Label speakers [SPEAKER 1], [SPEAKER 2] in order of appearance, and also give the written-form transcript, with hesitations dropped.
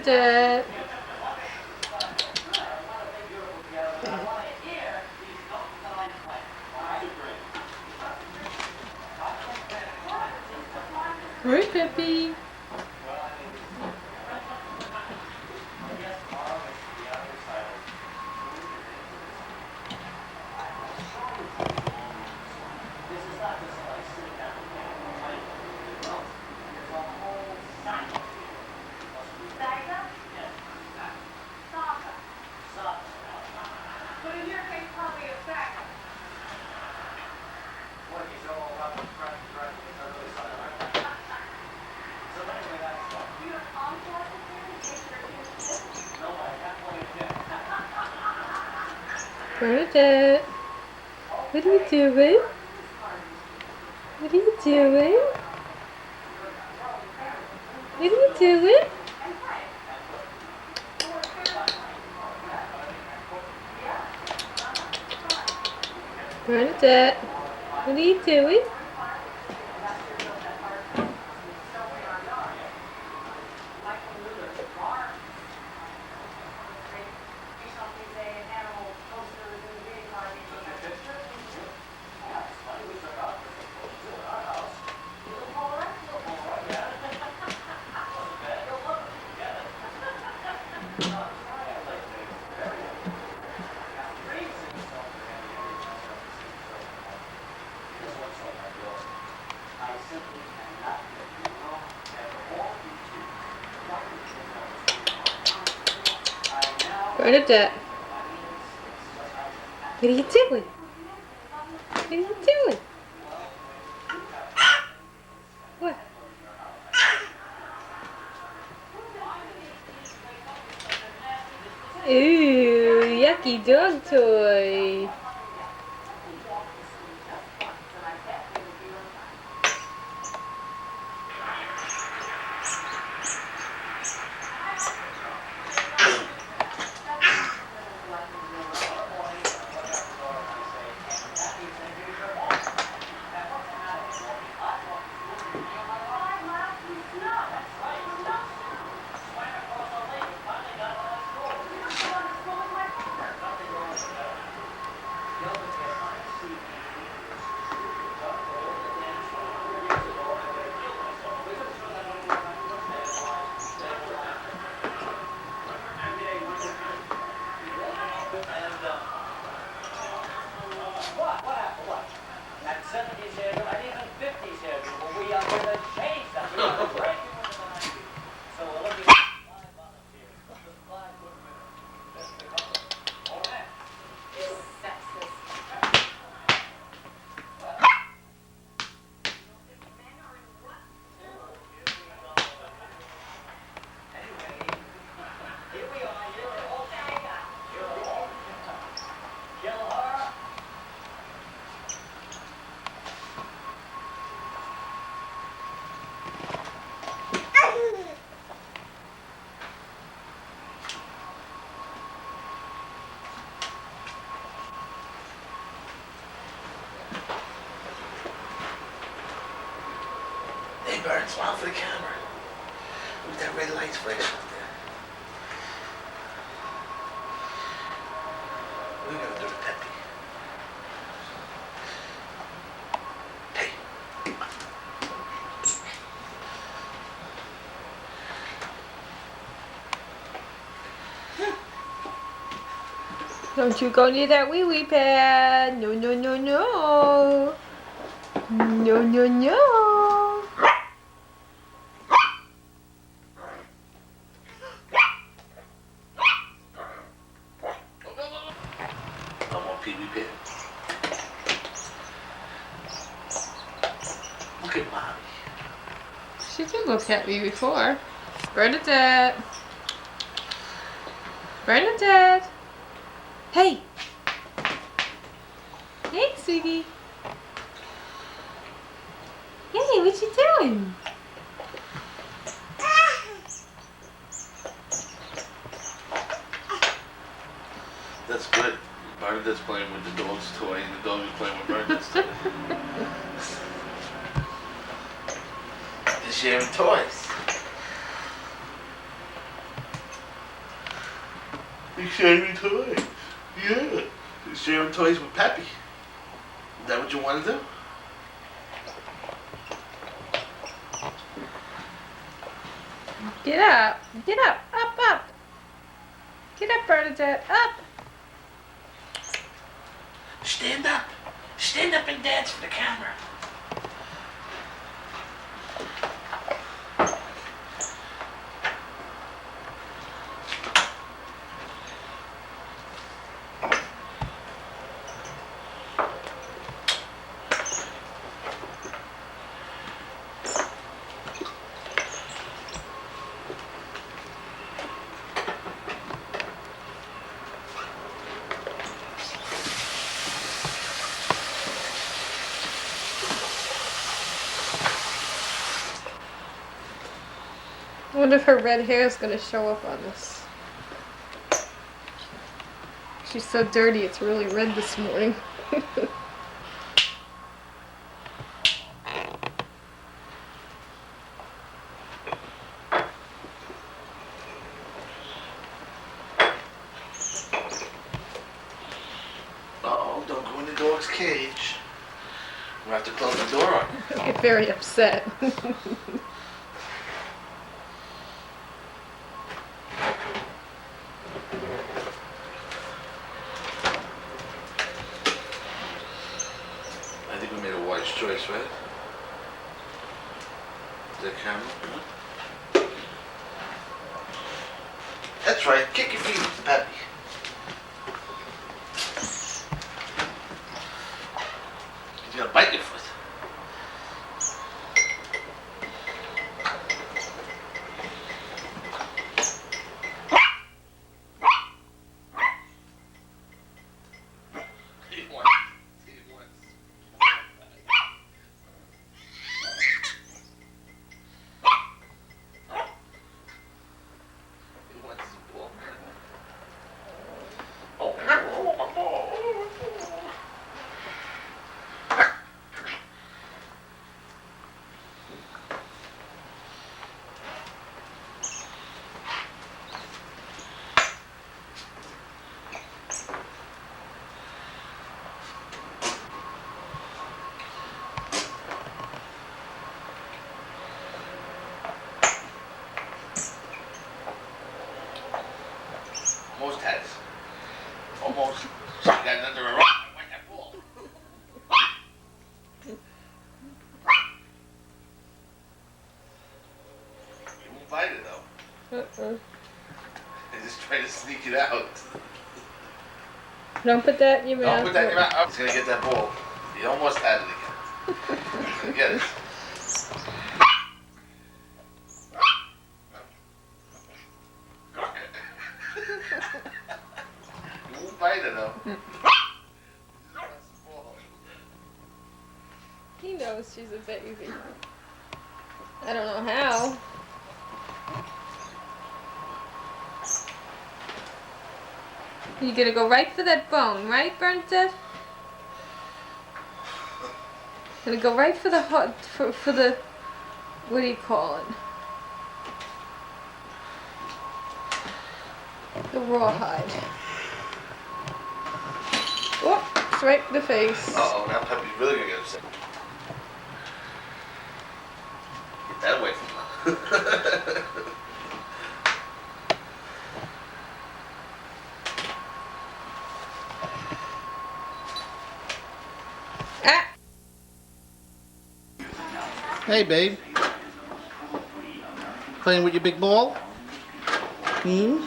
[SPEAKER 1] Bernadette. Hi, Peppy. Bernadette, what are you doing? What are you doing? What are you doing? Bernadette, what are you doing? Bernadette, what are you doing? What are you doing? What? Ooh, yucky dog toy.
[SPEAKER 2] Hey, Bern, smile for the camera. Look at that red light's flashing up there. We're gonna do it, Peppy. Hey.
[SPEAKER 1] Don't you go near that wee-wee pad. No, no, no, no. No, no, no.
[SPEAKER 2] No more pee-wee pit. Look at Mommy.
[SPEAKER 1] She did look at me before. Bernadette. Bernadette. Hey. Hey, sweetie. Hey, what you doing?
[SPEAKER 2] That's good. Bernadette's playing with the dog's toy and the dog is playing with Bernadette's toy. They're sharing toys. He's sharing toys. Yeah. He's sharing toys with Peppy. Is that what you want to do?
[SPEAKER 1] Get up. Get up. Up, up. Get up, Bernadette. Up.
[SPEAKER 2] Stand up. Stand up and dance for the camera.
[SPEAKER 1] I wonder if her red hair is going to show up on this. She's so dirty, it's really red this morning.
[SPEAKER 2] Uh-oh, don't go in the dog's cage. We'll have to close the door on you.
[SPEAKER 1] I get very upset.
[SPEAKER 2] I think we made a wise choice, right? The camera. That's right. Kick your feet, Peppy. He's gonna bite your foot. He wants. He wants. He wants his ball. Almost had it. Almost. She got it under her arm. I want that ball. You won't bite it though. I just try to sneak it out.
[SPEAKER 1] Don't put that in your mouth.
[SPEAKER 2] Don't put that in your mouth. He's gonna get that ball. He almost had it again. He's gonna get it. You won't bite it though.
[SPEAKER 1] He knows she's a baby. I don't know how. You're gonna go right for that bone, right, Bernadette? Gonna go right for the hot, for the, what do you call it? The rawhide. Oh, it's right in the face.
[SPEAKER 2] Uh-oh, now Peppy's really gonna get upset. Get that away from him.
[SPEAKER 1] Ah!
[SPEAKER 2] Hey, babe. Playing with your big ball? Hmm?